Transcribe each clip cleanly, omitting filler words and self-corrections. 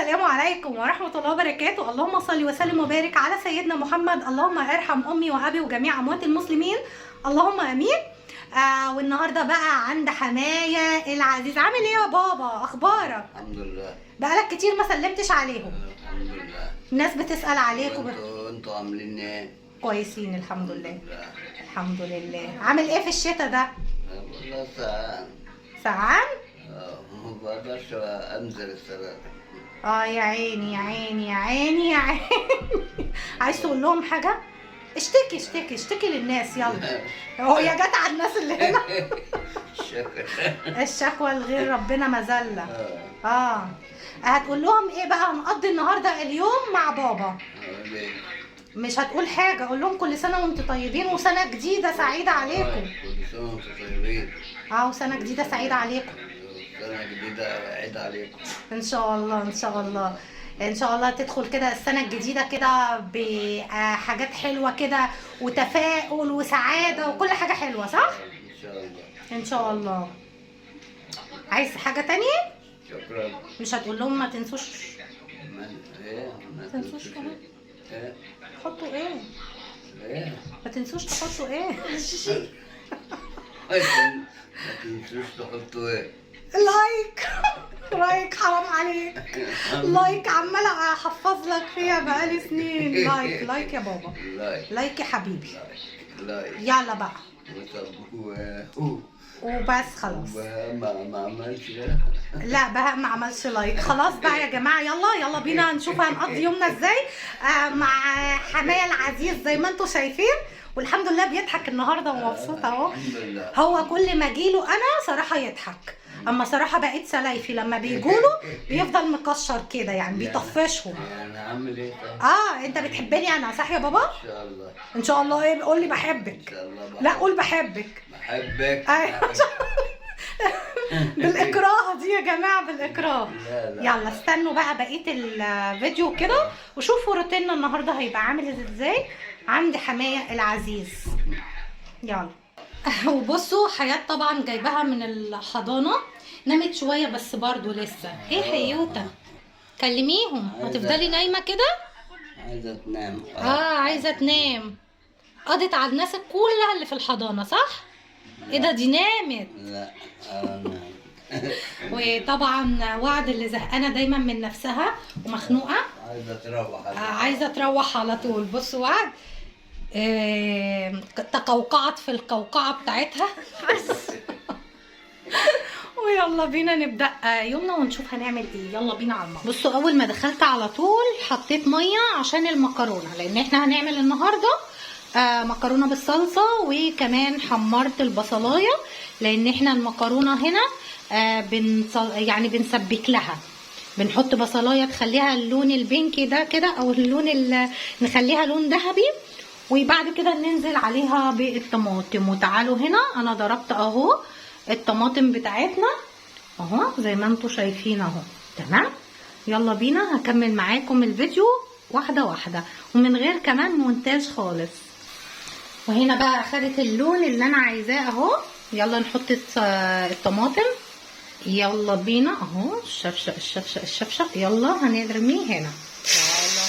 السلام عليكم ورحمة الله وبركاته. اللهم صل وسلم وبارك على سيدنا محمد. اللهم ارحم أمي وأبي وجميع أموات المسلمين، اللهم آمين. والنهارده بقى عند حماية العزيز. عامل ايه يا بابا؟ اخبارك؟ الحمد لله. بقالك كتير ما سلمتش عليهم. الحمد لله. الناس بتسأل عليكم. انتوا عاملين ايه؟ كويسين الحمد لله. الحمد لله. عامل ايه في الشتاء ده؟ والله سعان. سعان؟ ما بقدرش انزل السنة. يا عيني يا عيني يا عيني يا عيني. عايز تقول لهم حاجة؟ اشتكي اشتكي اشتكي للناس يلا. هو يا جت على الناس اللي هنا. الشكوى لغير ربنا مذلة. هتقول لهم ايه بقى؟ هنقضي النهارده اليوم مع بابا. مش هتقول حاجة، قول لهم كل سنة وانتم طيبين وسنة جديدة سعيدة عليكم. كل سنة وانتم طيبين. وسنة جديدة سعيدة عليكم. سنة جديدة عيد عليكم. ان شاء الله ان شاء الله ان شاء الله تدخل كده السنة الجديدة كده بحاجات حلوة كده وتفاؤل وسعادة وكل حاجة حلوة، صح؟ ان شاء الله. ان شاء الله. عايز حاجة تانية؟ شكرا. مش هتقول لهم ما تنسوش؟ ما تنسوش كمان؟ ايه؟ تحطوا ايه؟ ايه؟ ما تنسوش تحطوا ايه؟ ما تنسوش تحطوا ايه؟ لايك. لايك حرام عليك. لايك عماله احفظ لك فيها بقالي سنين. لايك لايك يا بابا. لايك يا حبيبي. لايك. يلا بقى. وبس خلاص. ما عملش. لا بهاء ما عملش لايك. خلاص بقى يا جماعه، يلا بينا نشوف هنقضي يومنا ازاي مع حماية العزيز زي ما انتم شايفين. والحمد لله بيضحك النهارده ومبسوط اهو. هو كل ما اجيله انا صراحه يضحك، اما صراحه بقيت سلايفي لما بيجوله بيفضل مكشر كده يعني بيطفشهم. انا عامل ايه؟ انت بتحبني انا صح يا بابا؟ ان شاء الله. ان شاء الله. ايه؟ قول لي بحبك. ان شاء الله. لا قول بحبك. بحبك. بالاكراه دي يا جماعه، بالاكراه. لا. يلا استنوا بقى بقيه الفيديو كده وشوفوا روتيننا النهارده هيبقى عامل ازاي عند حماية العزيز. يلا. وبصوا حياة طبعا جايباها من الحضانه، نامت شويه بس برضو لسه. ايه حيوته؟ كلميهم. هتفضلي نايمه كده؟ عايزه تنام. عايزه تنام. قضت على الناس كلها اللي في الحضانه صح؟ ايه ده؟ دي نامت. لا وطبعا وعد اللي زهقانه دايما من نفسها ومخنوقه عايزه تروح. عايزه تروح على طول. بصوا وعد تقوقعت في القوقعه بتاعتها. بس ويلا بينا نبدا يومنا ونشوف هنعمل ايه. يلا بينا على المطبخ. بصوا اول ما دخلت على طول حطيت ميه عشان المكرونه، لان احنا هنعمل النهارده مكرونه بالصلصه، وكمان حمرت البصلايه لان احنا المكرونه هنا يعني بنسبك لها، بنحط بصلايه تخليها اللون البينكي ده كده او اللون نخليها لون ذهبي، وبعد كده ننزل عليها بالطماطم. وتعالوا هنا انا ضربت اهو الطماطم بتاعتنا اهو زي ما انتم شايفين اهو. تمام. يلا بينا هكمل معاكم الفيديو واحده واحده ومن غير كمان مونتاج خالص. وهنا بقى اخدت اللون اللي انا عايزاه اهو. يلا نحط الطماطم. يلا بينا اهو الشفشق الشفشق الشفشق. يلا هنرميه هنا. يلا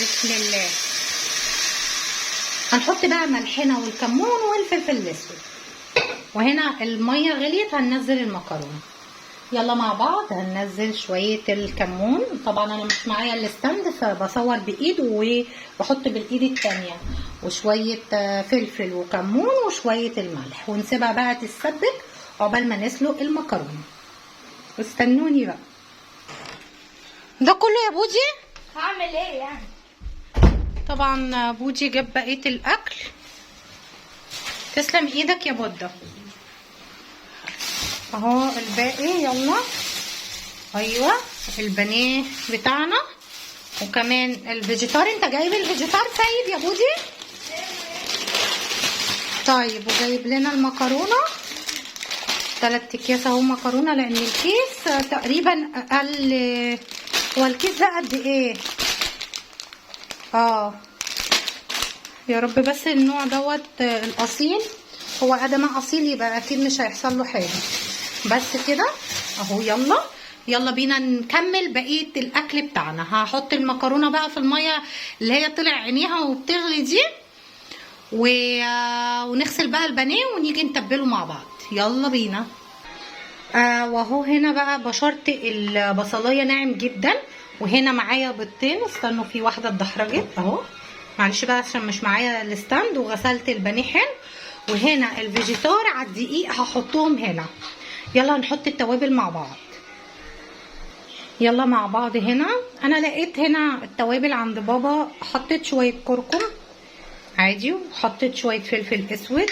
بسم الله. هنحط بقى ملحنا والكمون والفلفل الاسود. وهنا الميه غليت هننزل المكرونه. يلا مع بعض هننزل شويه الكمون. طبعا انا مش معايا الستاند فبصور بايد وبحط بالايد التانيه، وشويه فلفل وكمون وشويه الملح، ونسيبها بقى تتسبك عقبال ما نسلق المكرونه. استنوني بقى. ده كله يا بوجي؟ هعمل ايه يعني؟ طبعا بوجي جاب بقيه الاكل. تسلم ايدك يا بودة. اهو الباقي. يلا. ايوه البانيه بتاعنا وكمان الفيجيتار. انت جايب الفيجيتار سيد يا بودي؟ طيب وجايب لنا المكرونه 3 اكياس اهو مكرونه، لان الكيس تقريبا اقل. هو الكيس ده قد ايه؟ يا رب بس النوع دوت الاصيل. هو ادم اصيل يبقى اكيد مش هيحصل له حاجه. بس كده اهو. يلا يلا بينا نكمل بقيه الاكل بتاعنا. هحط المكرونه بقى في الميه اللي هي طلع عينيها وبتغلي دي، ونغسل بقى البانيه ونيجي نتبله مع بعض. يلا بينا. وهو هنا بقى بشرت البصلايه ناعم جدا، وهنا معايا بيضتين. استنوا، في واحده اتدحرجت اهو، معلش بقى عشان مش معايا الستاند. وغسلت البانيه حلو، وهنا الفيجيتار على الدقيق هحطهم هنا. يلا نحط التوابل مع بعض. يلا مع بعض. هنا انا لقيت هنا التوابل عند بابا، حطيت شويه كركم عادي، وحطيت شويه فلفل اسود،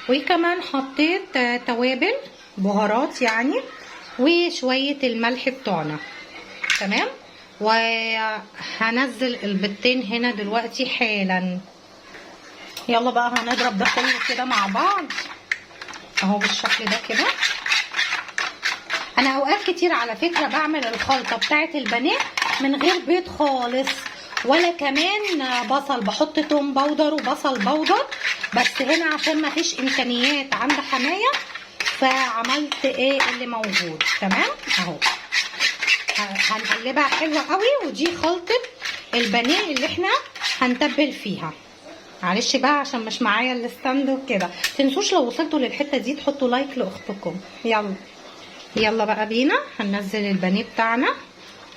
وكمان حطيت توابل بهارات يعني، وشويه الملح بتوعنا. تمام. وهنزل البيضتين هنا دلوقتي حالا. يلا بقى هنضرب ده كله كده مع بعض اهو بالشكل ده كده. انا اوقات كتير على فكره بعمل الخلطه بتاعه البانيه من غير بيض خالص، ولا كمان بصل، بحط توم باودر وبصل باودر، بس هنا عشان ما فيش امكانيات عند حمايه فعملت ايه اللي موجود. تمام اهو. هنقلبها حلوه قوي، ودي خلطه البانيه اللي احنا هنتبل فيها. معلش بقى عشان مش معايا الستاند وكده. متنسوش لو وصلتوا للحته دي تحطوا لايك لاختكم. يلا بقى بينا هننزل البانيه بتاعنا،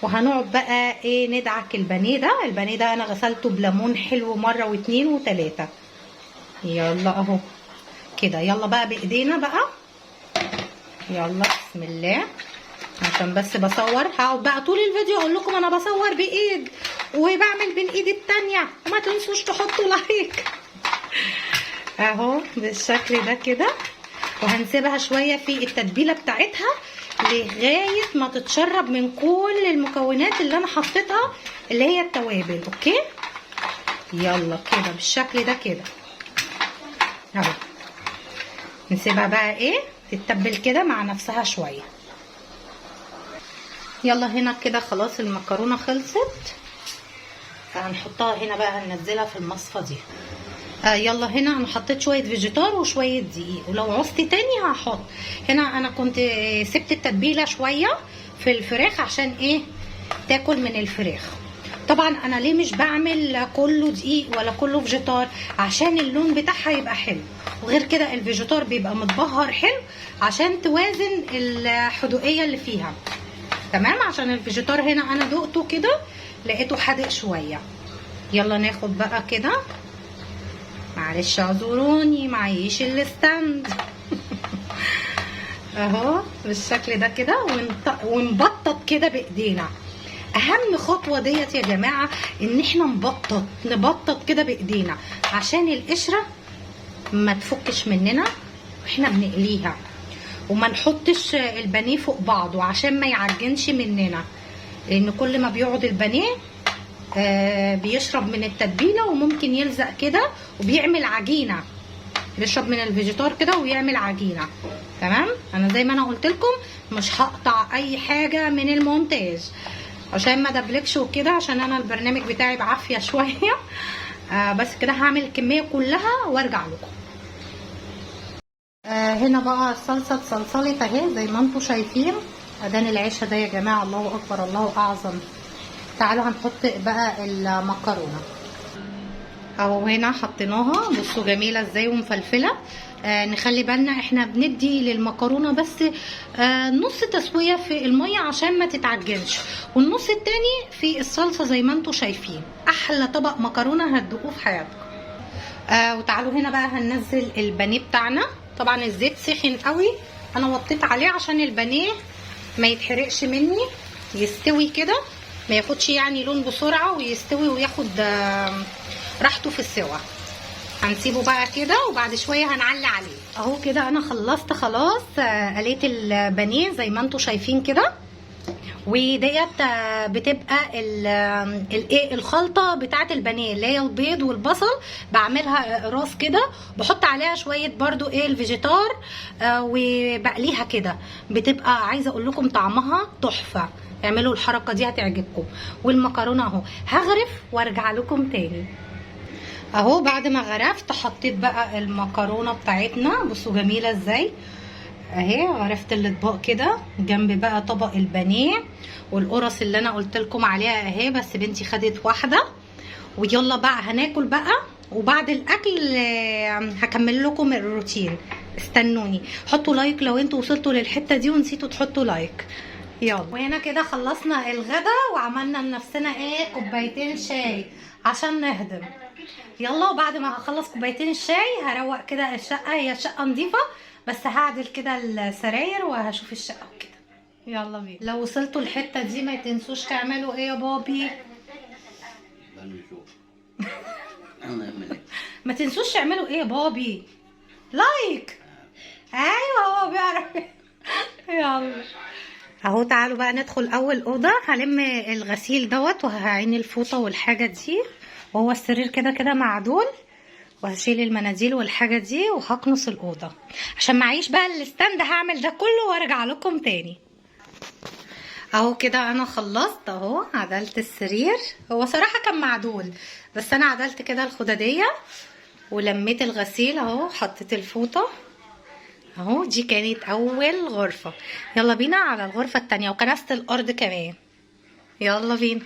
وهنقعد بقى ايه ندعك البانيه ده. البانيه ده انا غسلته بليمون حلو مره واتنين وتلاته. يلا اهو كده. يلا بقى بايدينا بقى. يلا بسم الله. عشان بس بصور، هقعد بقى طول الفيديو اقول لكم انا بصور بايد وبعمل بالايد التانيه، وما تنسوش تحطوا لايك. اهو بالشكل ده كده. وهنسيبها شويه في التتبيله بتاعتها لغايه ما تتشرب من كل المكونات اللي انا حطيتها اللي هي التوابل. اوكي. يلا كده بالشكل ده كده اهو. نسيبها بقى ايه تتبل كده مع نفسها شويه. يلا هنا كده خلاص المكرونه خلصت، فهنحطها هنا بقى، هننزلها في المصفى دي. يلا هنا انا حطيت شويه فيجيتار وشويه دقيق، ولو عوزت تاني هحط. هنا انا كنت سبت التتبيله شويه في الفراخ عشان ايه تاكل من الفراخ. طبعا انا ليه مش بعمل كله دقيق ولا كله فيجيتار؟ عشان اللون بتاعها يبقى حلو، وغير كده الفيجيتار بيبقى متبهر حلو عشان توازن الحدوقيه اللي فيها. تمام. عشان الفيجيتار هنا انا دقته كده لقيته حادق شويه. يلا ناخد بقى كده، معلش اعذروني معيش الستاند. اهو بالشكل ده كده، ونبطط كده بايدينا. اهم خطوه ديت يا جماعه ان احنا نبطط كده بايدينا عشان القشره ما تفكش مننا واحنا بنقليها، وما نحطش البانيه فوق بعضه عشان ما يعجنش مننا، لان كل ما بيقعد البانيه بيشرب من التتبيله وممكن يلزق كده وبيعمل عجينه. بيشرب من الفيجيتار كده ويعمل عجينه. تمام. انا زي ما انا قلت لكم مش هقطع اي حاجه من المونتاج عشان ما دبلكش وكده، عشان انا البرنامج بتاعي بعافيه شويه. بس كده هعمل الكميه كلها وارجع لكم. هنا بقى الصلصه اتصلصلت اهي زي ما انتم شايفين. ادان العيشه ده يا جماعه الله اكبر الله اعظم. تعالوا هنحط بقى المكرونه اهو. هنا حطيناها، بصوا جميله ازاي ومفلفله. نخلي بالنا احنا بندي للمكرونه بس نص تسويه في الميه عشان ما تتعجنش، والنص التاني في الصلصه زي ما انتم شايفين. احلى طبق مكرونه هتدوقوه في حياتكم. وتعالوا هنا بقى هننزل البانيه بتاعنا. طبعا الزيت سخن قوي، انا وطيت عليه عشان البانيه ما يتحرقش مني، يستوي كده ما ياخدش يعني لون بسرعه، ويستوي وياخد راحته في السوا. هنسيبه بقى كده وبعد شويه هنعلي عليه. اهو كده انا خلصت خلاص. قليت البانيه زي ما انتم شايفين كده، وديت بتبقى الايه الخلطه بتاعه البانيه اللي هي البيض والبصل. بعملها راس كده، بحط عليها شويه برده ايه الفيجيتار، وبقليها كده. بتبقى عايزه اقول لكم طعمها تحفه. اعملوا الحركه دي هتعجبكم. والمكرونه اهو هغرف وارجع لكم تاني. اهو بعد ما غرفت حطيت بقى المكرونه بتاعتنا، بصوا جميله ازاي. اهي عرفت الاطباق كده، جنب بقى طبق البانيه والقرص اللي انا قلت لكم عليها اهي، بس بنتي خدت واحده. ويلا بقى هناكل بقى، وبعد الاكل هكمل لكم الروتين. استنوني، حطوا لايك لو انتوا وصلتوا للحته دي ونسيتوا تحطوا لايك. يلا. وهنا كده خلصنا الغدا وعملنا لنفسنا ايه، كوبايتين شاي عشان نهضم. يلا، وبعد ما هخلص كوبايتين الشاي هروق كده الشقه. هي الشقه نظيفه بس هعدل كده السراير وهشوف الشقه وكده. يلا بينا. لو وصلتوا الحته دي ما تنسوش تعملوا ايه يا بابي؟ ما تنسوش تعملوا ايه يا بابي؟ لايك. ايوه هو بيعرف. يلا اهو، تعالوا بقى ندخل اول اوضه. هلم الغسيل دوت وهعين الفوطه والحاجه دي، وهو السرير كده كده معدول، وهشيل المناديل والحاجه دي وهكنس الاوضه عشان معيش بقى الستاند. هعمل ده كله وارجع لكم تاني. اهو كده انا خلصت اهو، عدلت السرير. هو صراحه كان معدول بس انا عدلت كده الخداديه ولميت الغسيل اهو، حطيت الفوطه اهو. دي كانت اول غرفه. يلا بينا على الغرفه التانية، وكنست الارض كمان. يلا بينا.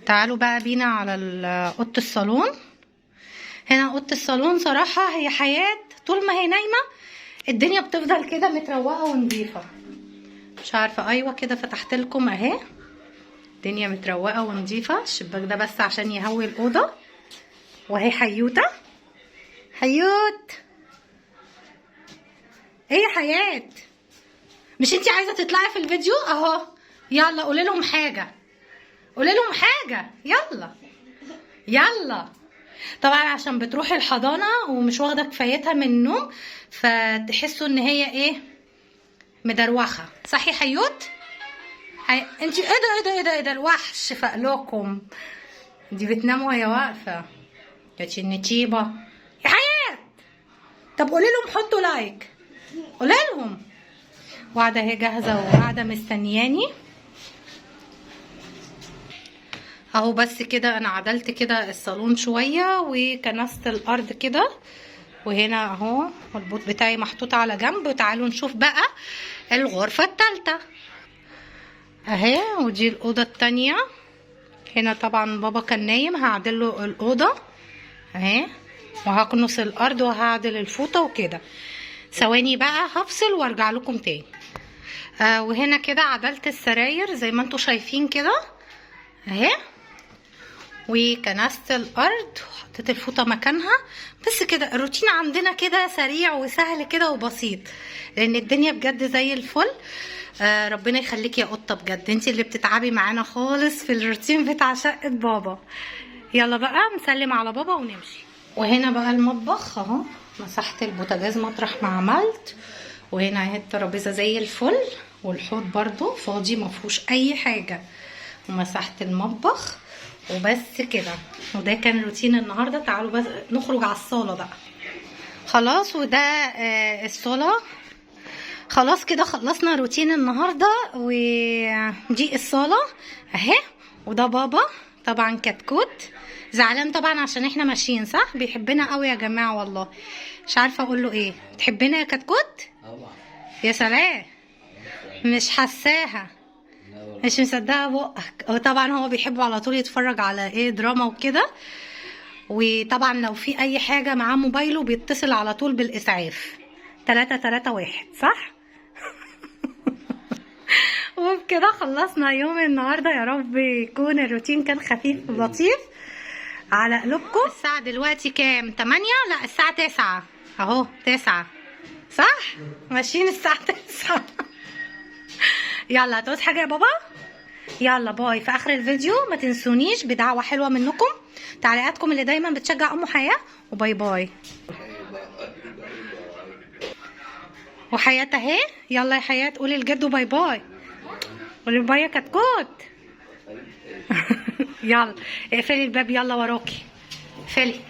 تعالوا بقى بينا على اوضه الصالون. هنا اوضه الصالون صراحه هي حياه، طول ما هي نايمه الدنيا بتفضل كده متروقه ونظيفه. مش عارفه، ايوه كده فتحت لكم اهي، الدنيا متروقه ونظيفه. الشباك ده بس عشان يهوي الاوضه. وهي حيوته، حيوت. ايه يا حياه، مش انتي عايزه تطلعي في الفيديو اهو؟ يلا قولي لهم حاجه، قولي لهم حاجه. يلا يلا. طبعا عشان بتروحي الحضانه ومش واخده كفايتها من النوم، فتحسوا ان هي ايه، مدروخه. صح يا حيوت؟ انتي ايه ده ايه ده ايه ده الوحش فقلكم. دي بتنام وهي واقفه يا النتيبه. يا حياه، طب قولي لهم حطوا لايك، قولي لهم. وقاعده اهي جاهزه وقاعده مستنياني اهو. بس كده انا عدلت كده الصالون شويه وكنست الارض كده، وهنا اهو البوت بتاعي محطوط على جنب. وتعالوا نشوف بقى الغرفه الثالثه اهي. ودي الاوضه الثانيه. هنا طبعا بابا كان نايم، هعدل له الاوضه اهي، وهكنس الارض وهعدل الفوطه وكده. ثواني بقى هفصل وارجع لكم تاني. وهنا كده عدلت السراير زي ما انتوا شايفين كده اهي، وكنست الارض وحطيت الفوطه مكانها. بس كده الروتين عندنا كده سريع وسهل كده وبسيط، لان الدنيا بجد زي الفل. ربنا يخليك يا قطه، بجد انتي اللي بتتعبي معانا خالص في الروتين بتاع شقه بابا. يلا بقى نسلم على بابا ونمشي. وهنا بقى المطبخ اهو، مسحت البوتاجاز مطرح ما عملت. وهنا اهي الترابيزه زي الفل، والحوض برضو فاضي مفهوش اي حاجه. ومسحت المطبخ وبس كده. وده كان روتين النهارده. تعالوا بس نخرج على الصاله بقى. خلاص، وده الصاله. خلاص كده خلصنا روتين النهارده. ودي الصاله اهي. وده بابا طبعا كتكوت، زعلان طبعا عشان احنا ماشيين. صح، بيحبنا قوي يا جماعه والله. مش عارفه اقول له ايه. تحبنا يا كتكوت؟ يا سلام، مش حساها، مش مصدقه بقك. وطبعا هو بيحب على طول يتفرج على ايه، دراما وكده. وطبعا لو في اي حاجه معاه موبايله بيتصل على طول بالاسعاف 331. صح. وبكده خلصنا يوم النهارده. يا رب يكون الروتين كان خفيف ولطيف على قلوبكم. الساعه دلوقتي كام؟ 8؟ لا الساعه 9 اهو. 9 صح، ماشيين الساعه 9. يلا هتعوز حاجه يا بابا؟ يلا باي. في اخر الفيديو ما تنسونيش بدعوه حلوه منكم، تعليقاتكم اللي دايما بتشجع ام حياه. وباي باي. وحياه اهي. يلا يا حياه قولي لجد باي باي. قولي باي يا كتكوت. يلا اقفلي الباب، يلا وراكي، اقفلي.